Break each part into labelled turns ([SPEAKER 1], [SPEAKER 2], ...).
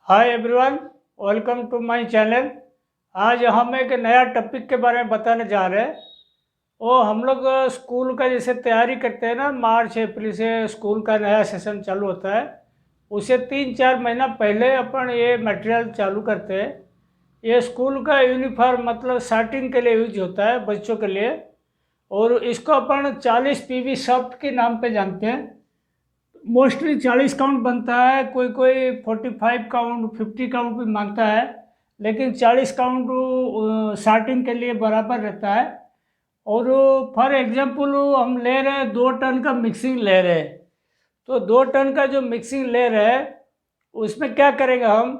[SPEAKER 1] Hi everyone, welcome to my channel. आज हम एक नया टॉपिक के बारे में बताने जा रहे हैं। वो हम लोग स्कूल का जैसे तैयारी करते हैं ना, मार्च अप्रैल से स्कूल का नया सेशन चालू होता है। उसे 3-4 महीना पहले अपन ये मटेरियल चालू करते हैं। ये स्कूल का यूनिफॉर्म मतलब शर्टिंग के लिए यूज होता है बच्चों के लिए। और इसको अपन 40 पीवी सॉफ्ट के नाम पे जानते हैं। मोस्टली 40 काउंट बनता है, कोई कोई 45 काउंट 50 काउंट भी मांगता है, लेकिन 40 काउंट स्टार्टिंग के लिए बराबर रहता है। और फॉर एग्जांपल हम ले रहे हैं 2 टन का मिक्सिंग ले रहे हैं, तो 2 टन का जो मिक्सिंग ले रहे हैं उसमें क्या करेंगे हम,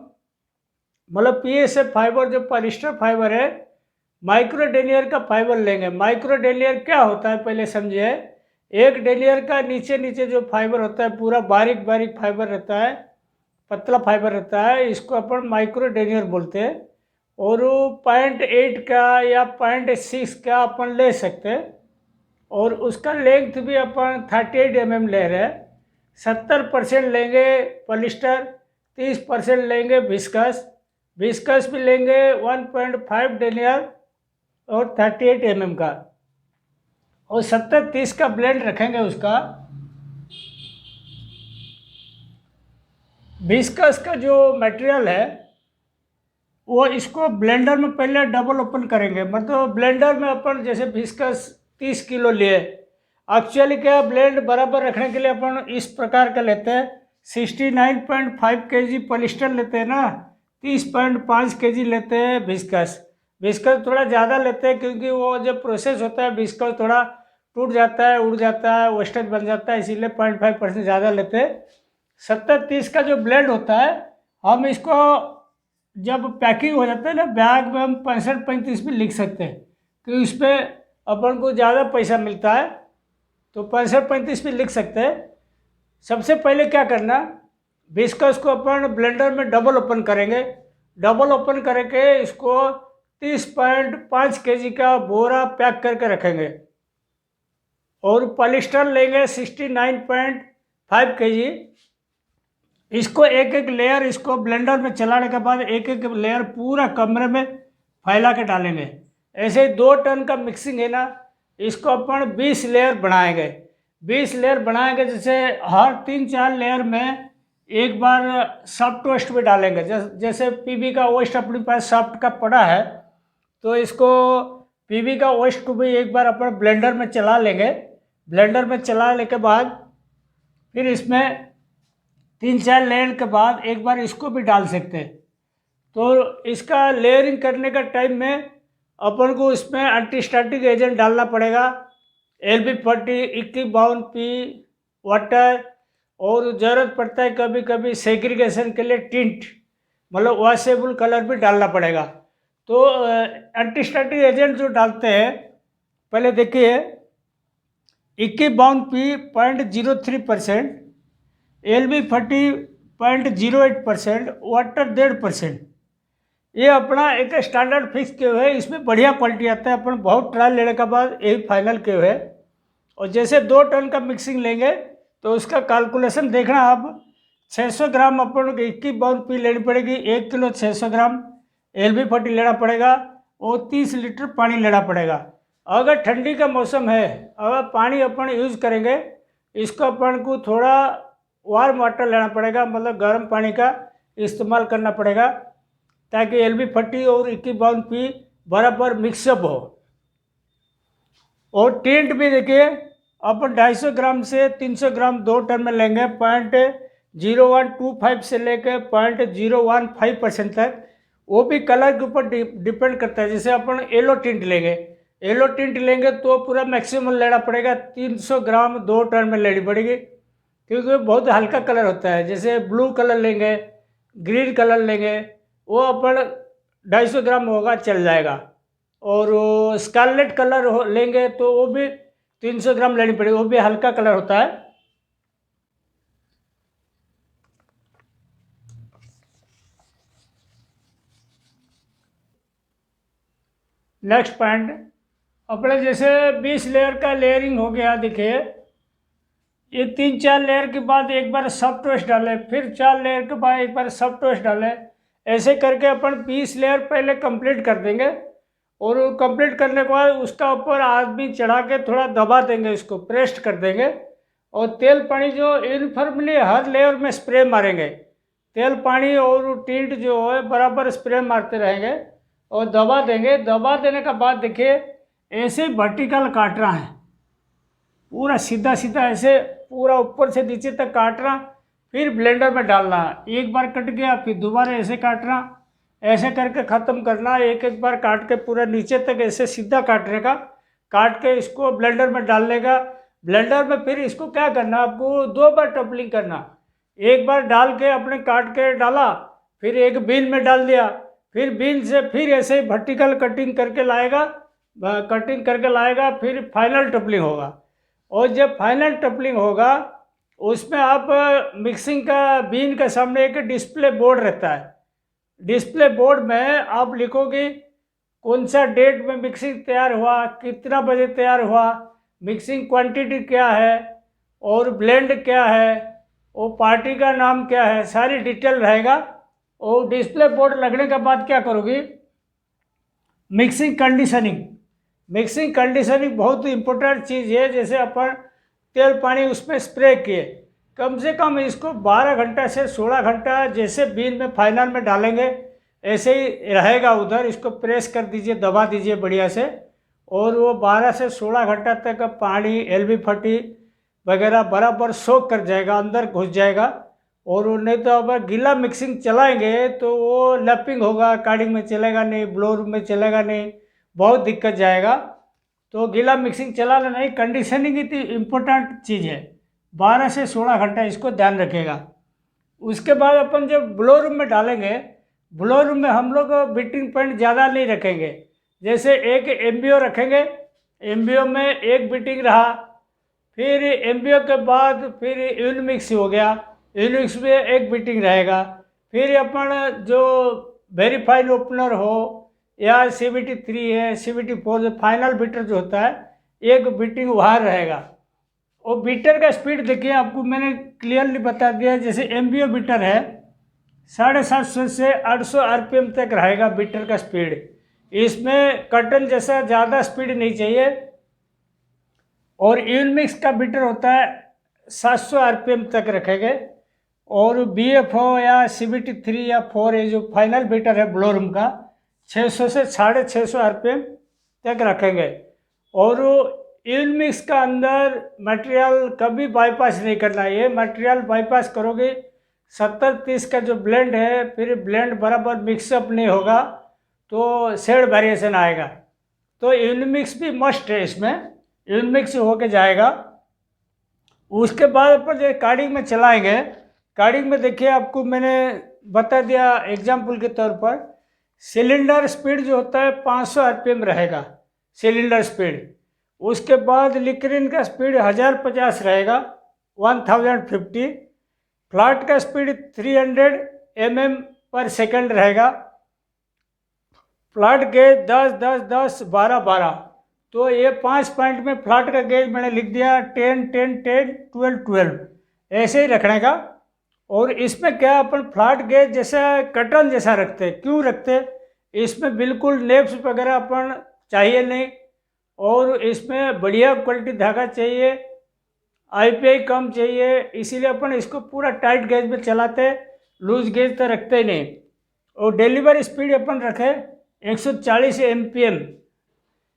[SPEAKER 1] मतलब पीएसएफ फाइबर जो पॉलिस्टर फाइबर है, माइक्रो डेनियर का फाइबर लेंगे। माइक्रो डेनियर क्या होता है पहले समझिए। एक डेनियर का नीचे नीचे जो फाइबर होता है पूरा बारीक बारीक फाइबर रहता है, पतला फाइबर रहता है, इसको अपन माइक्रो डेनियर बोलते हैं। और वो 0.8 का या 0.6 का अपन ले सकते हैं। और उसका लेंथ भी अपन 38 ले रहे हैं। 70% लेंगे पॉलिस्टर, 30% लेंगे विस्कस। विस्कस भी लेंगे 1.5 डेनियर और 38 का। और 70-30 का ब्लेंड रखेंगे उसका। विस्कस का जो मटेरियल है वो इसको ब्लेंडर में पहले डबल ओपन करेंगे। मतलब ब्लेंडर में अपन जैसे विस्कस 30 किलो लिए, एक्चुअली क्या ब्लेंड बराबर रखने के लिए अपन इस प्रकार का लेते हैं। 69.5 kg पॉलिस्टर लेते हैं ना, 30.5 kg लेते हैं विस्कस। विस्कस थोड़ा ज़्यादा लेते हैं क्योंकि वो जब प्रोसेस होता है विस्कस थोड़ा टूट जाता है, उड़ जाता है, वेस्टेज बन जाता है, इसीलिए 0.5% ज़्यादा लेते हैं। 70-30 का जो ब्लेंड होता है, हम इसको जब पैकिंग हो जाता है ना बैग में, हम 65-35 भी लिख सकते हैं क्योंकि उस पर अपन को ज़्यादा पैसा मिलता है, तो 65-35 भी लिख सकते हैं। सबसे पहले क्या करना, विस्कस को अपन ब्लेंडर में डबल ओपन करेंगे। डबल ओपन करके इसको 30.5 kg का बोरा पैक करके रखेंगे। और पॉलिस्टर लेंगे 69.5 kg। इसको एक एक लेयर, इसको ब्लेंडर में चलाने के बाद एक एक लेयर पूरा कमरे में फैला के डालेंगे। ऐसे ही 2 टन का मिक्सिंग है ना, इसको अपन 20 लेयर बनाएंगे। 20 लेयर बनाएंगे, जैसे हर 3-4 लेयर में एक बार सॉफ्ट वेस्ट भी डालेंगे। जैसे पीबी का वेस्ट अपने पास सॉफ्ट का पड़ा है, तो इसको पीबी का वेस्ट को भी एक बार अपन ब्लेंडर में चला लेंगे। ब्लेंडर में चलाने के बाद फिर इसमें 3-4 लेयर के बाद एक बार इसको भी डाल सकते हैं। तो इसका लेयरिंग करने का टाइम में अपन को इसमें एंटीस्टैटिक एजेंट डालना पड़ेगा, LB40, 51 P, वाटर। और ज़रूरत पड़ता है कभी कभी सेग्रीगेशन के लिए टिंट, मतलब वॉशेबल कलर भी डालना पड़ेगा। तो एंटीस्टैटिक एजेंट जो डालते हैं, पहले देखिए 51P 0.03%, LB40 0.08%, वाटर 1.5%। ये अपना एक स्टैंडर्ड फिक्स किए हुए है। इसमें बढ़िया क्वालिटी आता है, अपन बहुत ट्रायल लेने के बाद यही फाइनल किए हुए है। और जैसे 2 टन का मिक्सिंग लेंगे तो उसका कैलकुलेशन देखना आप। 600 ग्राम अपन को 21 पी लेनी पड़ेगी, 1 किलो 600 ग्राम LB40 लेना पड़ेगा, और 30 लीटर पानी लेना पड़ेगा। अगर ठंडी का मौसम है, अगर पानी अपन यूज़ करेंगे, इसको अपन को थोड़ा वार्म वाटर लेना पड़ेगा, मतलब गर्म पानी का इस्तेमाल करना पड़ेगा, ताकि LB40 और 21P बराबर मिक्सअप हो। और टेंट भी देखिए अपन 250 ग्राम से 300 ग्राम 2 टन में लेंगे। 0.0125 से लेकर 0.015% तक। वो भी कलर के ऊपर डिपेंड करता है। जैसे अपन येलो टिंट लेंगे, येलो टिंट लेंगे तो पूरा मैक्सिमम लेना पड़ेगा, 300 ग्राम 2 टन में लेनी पड़ेगी, क्योंकि बहुत हल्का कलर होता है। जैसे ब्लू कलर लेंगे, ग्रीन कलर लेंगे, वो अपन 250 ग्राम होगा चल जाएगा। और स्कारलेट कलर लेंगे तो वो भी 300 ग्राम लेनी पड़ेगी, वो भी हल्का कलर होता है। नेक्स्ट पॉइंट, अपने जैसे 20 लेयर का लेयरिंग हो गया। देखिए ये 3-4 लेयर के बाद एक बार सॉफ्ट टोस्ट डालें, फिर 4 लेयर के बाद एक बार सॉफ्ट टोस्ट डालें। ऐसे करके अपन 20 लेयर पहले कंप्लीट कर देंगे, और कंप्लीट करने के बाद उसका ऊपर आदमी चढ़ा के थोड़ा दबा देंगे, इसको प्रेस कर देंगे, और तेल पानी जो यूनिफॉर्मली हर लेयर में स्प्रे मारेंगे। तेल पानी और टिंट जो है बराबर स्प्रे मारते रहेंगे और दबा देंगे। दबा देने के बाद देखिए ऐसे वर्टिकल काटना है, पूरा सीधा सीधा ऐसे पूरा ऊपर से नीचे तक काटना, फिर ब्लेंडर में डालना। एक बार कट गया फिर दोबारा ऐसे काटना, ऐसे करके ख़त्म करना। एक एक बार काट के पूरा नीचे तक ऐसे सीधा काटने का, काट के इसको ब्लेंडर में डालने का। ब्लेंडर में फिर इसको क्या करना, आपको 2 बार टपलिंग करना। एक बार डाल के अपने काट के डाला, फिर एक बीन में डाल दिया, फिर बीन से फिर ऐसे वर्टिकल कटिंग करके लाएगा, फिर फाइनल टपलिंग होगा। और जब फाइनल टपलिंग होगा उसमें आप मिक्सिंग का बीन के सामने एक डिस्प्ले बोर्ड रहता है। डिस्प्ले बोर्ड में आप लिखोगे कौन सा डेट में मिक्सिंग तैयार हुआ, कितना बजे तैयार हुआ, मिक्सिंग क्वांटिटी क्या है, और ब्लेंड क्या है, और पार्टी का नाम क्या है, सारी डिटेल रहेगा। और डिस्प्ले बोर्ड लगने के बाद क्या करोगी, मिक्सिंग कंडीशनिंग। मिक्सिंग कंडीशनिंग बहुत इम्पोर्टेंट चीज़ है। जैसे अपन तेल पानी उसमें स्प्रे किए, कम से कम इसको 12 घंटा से 16 घंटा जैसे बीन में फाइनल में डालेंगे ऐसे ही रहेगा उधर। इसको प्रेस कर दीजिए, दबा दीजिए बढ़िया से, और वो 12 से 16 घंटा तक पानी LB40 वगैरह बराबर सोख कर जाएगा, अंदर घुस जाएगा। और नहीं तो अगर गीला मिक्सिंग चलाएंगे तो वो लैपिंग होगा, कार्डिंग में चलेगा नहीं, ब्लोर में चलेगा नहीं, बहुत दिक्कत जाएगा। तो गीला मिक्सिंग चलाना नहीं, कंडीशनिंग इतनी इम्पोर्टेंट चीज़ है। 12 से 16 घंटा इसको ध्यान रखेगा। उसके बाद अपन जब ब्लो रूम में डालेंगे, ब्लो रूम में हम लोग बीटिंग पॉइंट ज़्यादा नहीं रखेंगे। जैसे एक MBO रखेंगे, MBO में एक बीटिंग रहा, फिर MBO के बाद फिर यूनिमिक्स हो गया, यूनिमिक्स में एक बीटिंग रहेगा। फिर अपन जो वेरीफाइड ओपनर हो या CVT3 है, CVT4 है, फाइनल बीटर जो होता है एक बीटिंग वहाँ रहेगा। और बीटर का स्पीड देखिए, आपको मैंने क्लियरली बता दिया। जैसे MBO बीटर है 750 से 800 RPM तक रहेगा बीटर का स्पीड। इसमें कर्टन जैसा ज़्यादा स्पीड नहीं चाहिए। और यूनिमिक्स का बीटर होता है 700 RPM तक रखेंगे। और BF हो या CVT3 या 4 है जो फाइनल बीटर है ब्लो रूम का, 600 से 650 RPM तक रखेंगे। और यूनिमिक्स का अंदर मटेरियल कभी बाईपास नहीं करना है। ये मटेरियल बाईपास करोगे 70-30 का जो ब्लेंड है, फिर ब्लेंड बराबर मिक्सअप नहीं होगा तो शेड वेरिएशन आएगा। तो यूनिमिक्स भी मस्ट है, इसमें यूनिमिक्स होके जाएगा। उसके बाद अपन जो कार्डिंग में चलाएंगे, कार्डिंग में देखिए आपको मैंने बता दिया एग्जाम्पल के तौर पर, सिलेंडर स्पीड जो होता है 500 RPM रहेगा सिलेंडर स्पीड। उसके बाद लिक्रिन का स्पीड 1050 रहेगा, 1050। फ्लाट का स्पीड 300 mm पर सेकंड रहेगा। Flat gauge 10 10 10 12 12। तो ये 5 पॉइंट में फ्लाट का गेज मैंने लिख दिया 10 10 10 12 12, ऐसे ही रखने का। और इसमें क्या अपन फ्लाट गेज जैसा कटन जैसा रखते, क्यों रखते, इसमें बिल्कुल नेप्स वगैरह अपन चाहिए नहीं, और इसमें बढ़िया क्वालिटी धागा चाहिए, IPI कम चाहिए, इसीलिए अपन इसको पूरा टाइट गेज में चलाते, लूज गेज तो रखते ही नहीं। और डिलीवरी स्पीड अपन रखे 140 MPM,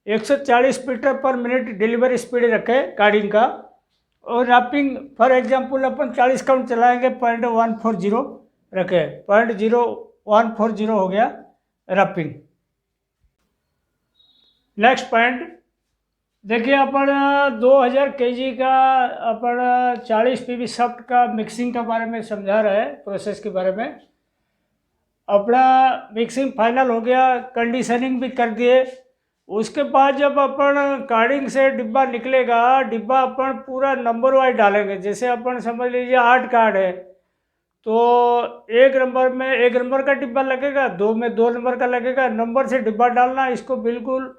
[SPEAKER 1] 140 meter per minute delivery speed रखे कार्डिंग का। और रैपिंग फॉर एग्जांपल अपन 40 काउंट चलाएंगे, 0.140 रखे, 0.0140 हो गया रैपिंग। नेक्स्ट पॉइंट देखिए, अपन 2000 kg का अपन 40 PV सॉफ्ट का मिक्सिंग के बारे में समझा रहे हैं, प्रोसेस के बारे में। अपना मिक्सिंग फाइनल हो गया, कंडीशनिंग भी कर दिए। उसके बाद जब अपन कार्डिंग से डिब्बा निकलेगा, डिब्बा अपन पूरा नंबर वाइज डालेंगे। जैसे अपन समझ लीजिए 8 कार्ड है, तो 1 नंबर में 1 नंबर का डिब्बा लगेगा, 2 में 2 नंबर का लगेगा। नंबर से डिब्बा डालना, इसको बिल्कुल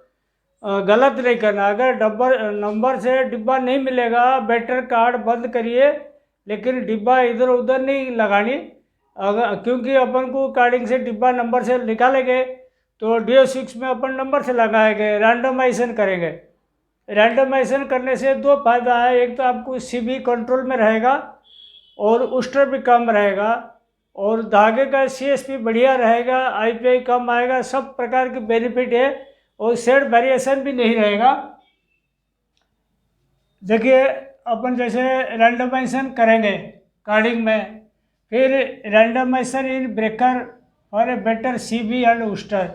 [SPEAKER 1] गलत नहीं करना। अगर नंबर से डिब्बा नहीं मिलेगा, बैटर कार्ड बंद करिए, लेकिन डिब्बा इधर उधर नहीं लगानी। अगर क्योंकि अपन को कार्डिंग से डिब्बा नंबर से निकालेंगे तो DO6 में अपन नंबर से लगाएंगे, रैंडमाइजेशन करेंगे। रैंडमाइजेशन करने से दो फायदा है, एक तो आपको CB कंट्रोल में रहेगा और उस्टर भी कम रहेगा, और धागे का CSP बढ़िया रहेगा, IPI कम आएगा, सब प्रकार के बेनिफिट है, और शेड वेरिएशन भी नहीं रहेगा। देखिए अपन जैसे रैंडमाइजेशन करेंगे कार्डिंग में, फिर रैंडमाइजेशन इन ब्रेकर और ए बेटर CB एंड उस्टर।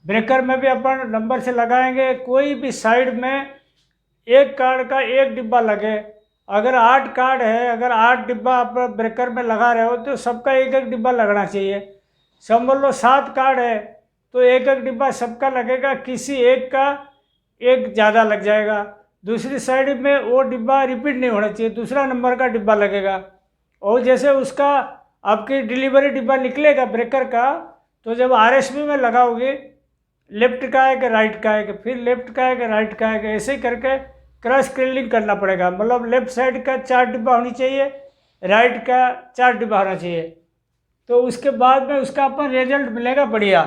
[SPEAKER 1] ब्रेकर में भी अपन नंबर से लगाएंगे, कोई भी साइड में एक कार्ड का एक डिब्बा लगे। अगर 8 कार्ड है, अगर 8 डिब्बा आप ब्रेकर में लगा रहे हो तो सबका एक एक डिब्बा लगना चाहिए। समझ लो 7 कार्ड है तो एक एक डिब्बा सबका लगेगा, किसी एक का एक ज़्यादा लग जाएगा। दूसरी साइड में वो डिब्बा रिपीट नहीं होना चाहिए, दूसरा नंबर का डिब्बा लगेगा। और जैसे उसका आपकी डिलीवरी डिब्बा निकलेगा ब्रेकर का, तो जब RSB में लगाओगे, लेफ्ट का है कि राइट का है, कि फिर लेफ्ट का है कि राइट का है, कि ऐसे ही करके क्रॉस क्रिलिंग करना पड़ेगा। मतलब लेफ्ट साइड का 4 डिब्बा होनी चाहिए, राइट का 4 डिब्बा होना चाहिए, तो उसके बाद में उसका अपन रिजल्ट मिलेगा बढ़िया।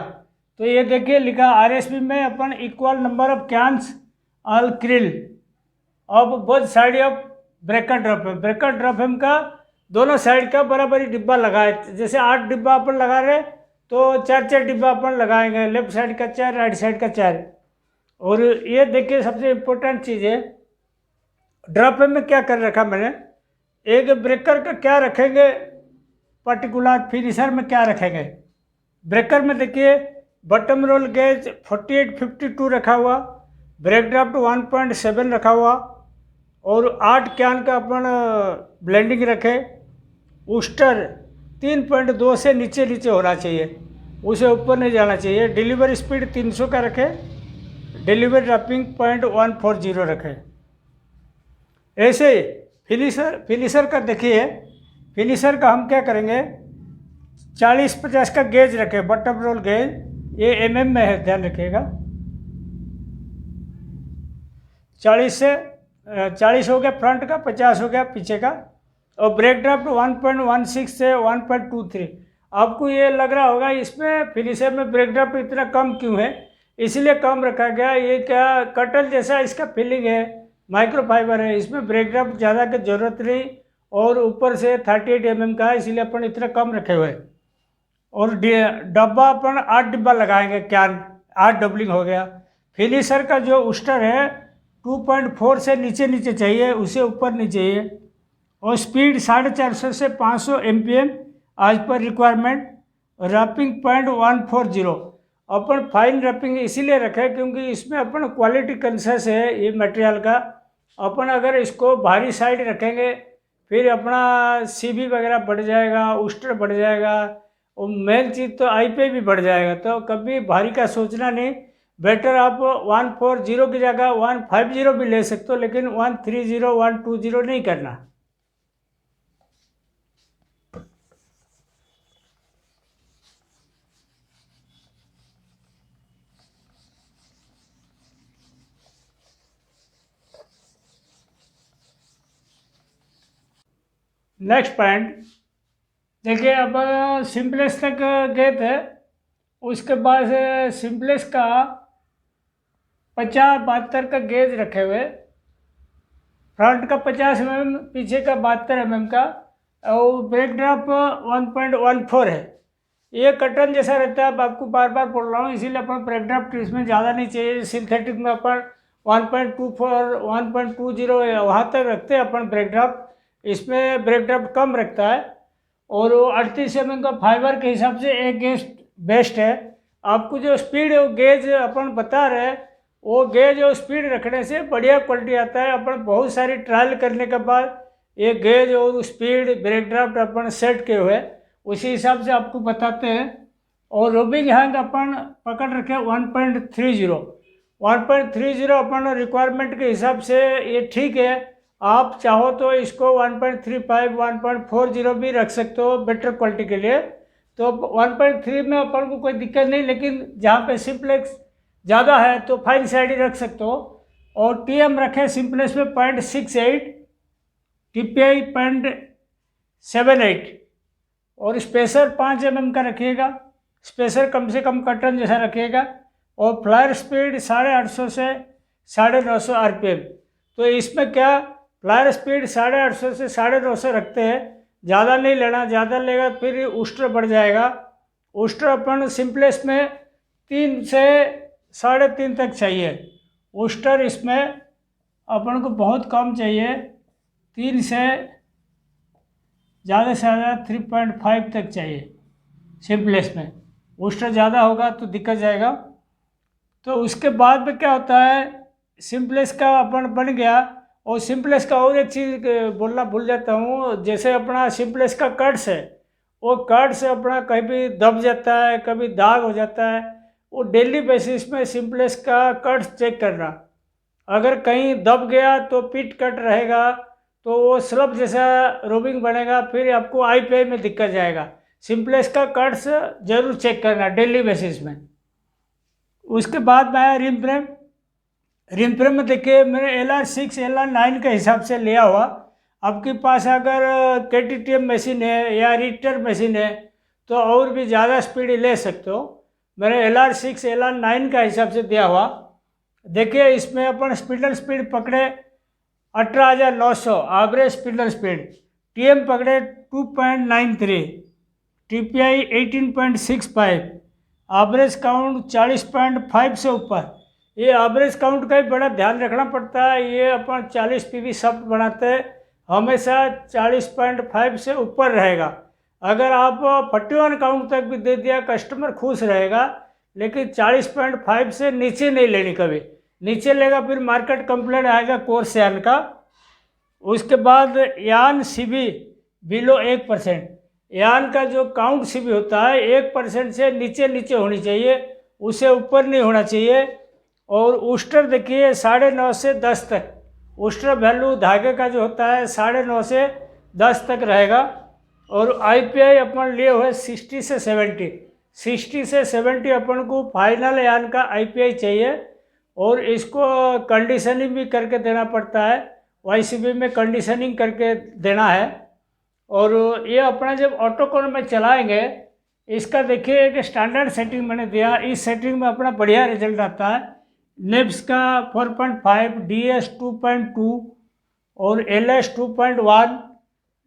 [SPEAKER 1] तो ये देखिए लिखा RSB में अपन इक्वल नंबर ऑफ कैंस ऑल क्रिल of both side of breaker ड्रॉपहेम। ब्रेकर ड्रॉपहेम का दोनों साइड का बराबरी डिब्बा लगाए। जैसे 8 डिब्बा अपन लगा रहे तो 4 डिब्बा अपन लगाएंगे, लेफ्ट साइड का 4, राइट साइड का 4। और ये देखिए सबसे इम्पोर्टेंट चीज़ है, ड्रॉपहेम में क्या कर रखा मैंने, एक ब्रेकर का क्या रखेंगे पर्टिकुलर, फिनिशर में क्या रखेंगे। ब्रेकर में देखिए बटम रोल गेज 4852 रखा हुआ, ब्रेक ड्राफ्ट 1.7 रखा हुआ, और 8 कैन का अपन ब्लेंडिंग रखे। उस्टर 3.2 से नीचे होना चाहिए, उसे ऊपर नहीं जाना चाहिए। डिलीवरी स्पीड 300 का रखे, डिलीवरी रैपिंग 0.140 रखे। ऐसे फिनिशर का देखिए, फिनिशर का हम क्या करेंगे, 40-50 का गेज रखे, बटम रोल गेज, ये mm में है, ध्यान रखिएगा। 40 हो गया फ्रंट का, 50 हो गया पीछे का। और ब्रेक ड्राफ्ट 1.16 से 1.23। आपको ये लग रहा होगा इसमें फिनिशर में ब्रेक ड्राफ्ट इतना कम क्यों है, इसलिए कम रखा गया। ये क्या कटल जैसा इसका फीलिंग है, माइक्रोफाइबर है, इसमें ब्रेक ड्राफ्ट ज़्यादा की जरूरत नहीं, और ऊपर से 38 mm का है, इसलिए अपन इतना कम रखे हुए। और डब्बा अपन 8 डिब्बा लगाएंगे, कैन 8 डबलिंग हो गया। फिनिशर का जो उस्टर है 2.4 से नीचे चाहिए, उसे ऊपर नहीं चाहिए। और स्पीड 450 से 500 MPM आज पर रिक्वायरमेंट। रैपिंग 0.140। अपन फाइन रैपिंग इसीलिए रखें क्योंकि इसमें अपन क्वालिटी कंसियस है ये मटेरियल का। अपन अगर इसको भारी साइड रखेंगे फिर अपना CB वगैरह बढ़ जाएगा, उस्टर बढ़ जाएगा, और मेन चीज़ तो IPI भी बढ़ जाएगा। तो कभी भारी का सोचना नहीं, बेटर आप 140 की जगह 150 भी ले सकते हो, लेकिन 130 120 नहीं करना। नेक्स्ट पॉइंट देखिए, अब सिंपलेक्स तक गए थे, उसके बाद सिंपलेक्स का 50-72 का गेज रखे हुए, फ्रंट का 50 mm, पीछे का 72 mm का, और ब्रेक ड्राफ्ट 1.14 है। ये कटन जैसा रहता है, अब आपको बार बार बोल रहा हूँ, इसीलिए अपन ब्रेक ड्राफ्ट इसमें ज़्यादा नहीं चाहिए। सिंथेटिक में अपन 1.24 1.20 वहाँ तक रखते हैं अपन ब्रेक ड्राफ्ट, इसमें ब्रेक ड्राफ्ट कम रखता है। और वो 38 mm का फाइबर के हिसाब से एक गेज बेस्ट है। आपको जो स्पीड है वो गेज अपन बता रहे हैं, वो गेज और स्पीड रखने से बढ़िया क्वालिटी आता है। अपन बहुत सारी ट्रायल करने के बाद ये गेज और स्पीड ब्रेक ड्राफ्ट अपन सेट किए हुए, उसी हिसाब से आपको बताते हैं। और रोबिंग हैंग अपन पकड़ रखे 1.30 1.30 अपन रिक्वायरमेंट के हिसाब से ये ठीक है। आप चाहो तो इसको 1.35 1.40 भी रख सकते हो बेटर क्वालिटी के लिए। तो 1.3 में अपन को कोई दिक्कत नहीं, लेकिन जहाँ पे सिंप्लेक्स ज़्यादा है तो फाइन साइड ही रख सकते हो। और TM रखें सिंपलेस्ट में 0.68, TPI 0.78 और स्पेसर 5 mm का रखिएगा। स्पेसर कम से कम कटन जैसा रखिएगा। और फ्लायर स्पीड 850 से 950 RPM। तो इसमें क्या फ्लायर स्पीड 850 से 950 रखते हैं, ज़्यादा नहीं लेना, ज़्यादा लेगा फिर ऊस्टर बढ़ जाएगा। ऊस्टर अपन सिंपलेस्ट में 3 से 3.5 तक चाहिए। ऊस्टर इसमें अपन को बहुत कम चाहिए, 3 से ज़्यादा 3.5 तक चाहिए सिंपलेस्ट में। ऊस्टर ज़्यादा होगा तो दिक्कत जाएगा। तो उसके बाद में क्या होता है, सिंपलेस का अपन बन गया। और सिंपलेस का और एक चीज़ बोलना भूल जाता हूँ, जैसे अपना सिंपलेस का कट्स है, वो कट्स अपना कहीं भी दब जाता है, कभी दाग हो जाता है, वो डेली बेसिस में सिंपलेस का कट्स चेक करना। अगर कहीं दब गया तो पिट कट रहेगा, तो वो स्लब जैसा रोबिंग बनेगा, फिर आपको IPI में दिक्कत जाएगा। सिंपलेस का कट्स जरूर चेक करना डेली बेसिस में। उसके बाद मैं रिम फ्रेम में देखिए मैंने LR6 LR9 के हिसाब से लिया हुआ। आपके पास अगर KTTM मशीन है या रिक्टर मशीन है तो और भी ज़्यादा स्पीड ले सकते हो। मैंने LR6 LR9 का हिसाब से दिया हुआ। देखिए इसमें अपन स्पिंडल स्पीड पकड़े 18,900 एवरेज स्पिंडल स्पीड, TM पकड़े 2.93, TPI 18.65, एवरेज काउंट 40.5 से ऊपर। ये एवरेज काउंट का भी बड़ा ध्यान रखना पड़ता है। ये अपन 40 PV शाफ्ट बनाते हैं, हमेशा 40.5 से ऊपर रहेगा। अगर आप 41 काउंट तक भी दे दिया कस्टमर खुश रहेगा, लेकिन 40.5 से नीचे नहीं लेनी कभी। नीचे लेगा फिर मार्केट कंप्लेंट आएगा कोर्स यान का। उसके बाद यान CB बिलो 1%। यान का जो काउंट CB होता है 1% से नीचे नीचे होनी चाहिए, उसे ऊपर नहीं होना चाहिए। और ऊस्टर देखिए 9.5 से 10 तक। ऊस्टर वैल्यू धागे का जो होता है 9.5 से 10 तक रहेगा। और IPI अपन लिए हुए 60 से 70। 60 से 70 अपन को फाइनल यान का IPI चाहिए। और इसको कंडीशनिंग भी करके देना पड़ता है, YCB में कंडीशनिंग करके देना है। और ये अपना जब ऑटोकोन में चलाएंगे, इसका देखिए एक स्टैंडर्ड सेटिंग मैंने दिया। इस सेटिंग में अपना बढ़िया रिजल्ट आता है। नेब्स का 4.5, DS 2.2 और LS 2.1,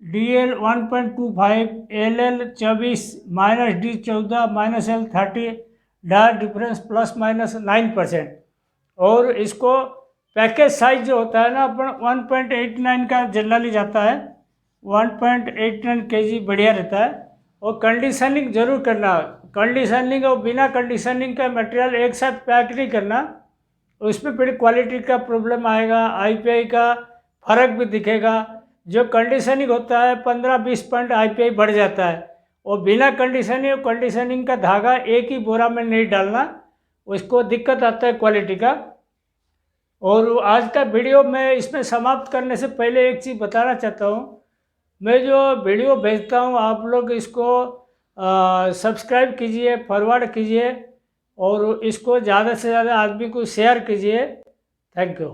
[SPEAKER 1] DL 1.25, LL 24, -D 14, -L 30, डायर डिफरेंस ±9%। और इसको पैकेज साइज जो होता है ना अपन 1.89 का जनरली जाता है, 1.89 kg बढ़िया रहता है। और कंडीशनिंग जरूर करना। कंडीशनिंग और बिना कंडीशनिंग का मटेरियल एक साथ पैक नहीं करना, उसमें फिर क्वालिटी का प्रॉब्लम आएगा, IPI का फर्क भी दिखेगा। जो कंडीशनिंग होता है 15-20 पॉइंट IPI बढ़ जाता है। और बिना कंडीशनिंग का धागा एक ही बोरा में नहीं डालना, उसको दिक्कत आता है क्वालिटी का। और आज का वीडियो मैं इसमें समाप्त करने से पहले एक चीज़ बताना चाहता हूँ। मैं जो वीडियो भेजता हूँ आप लोग इसको सब्सक्राइब कीजिए, फॉरवर्ड कीजिए और इसको ज़्यादा से ज़्यादा आदमी को शेयर कीजिए। Thank you.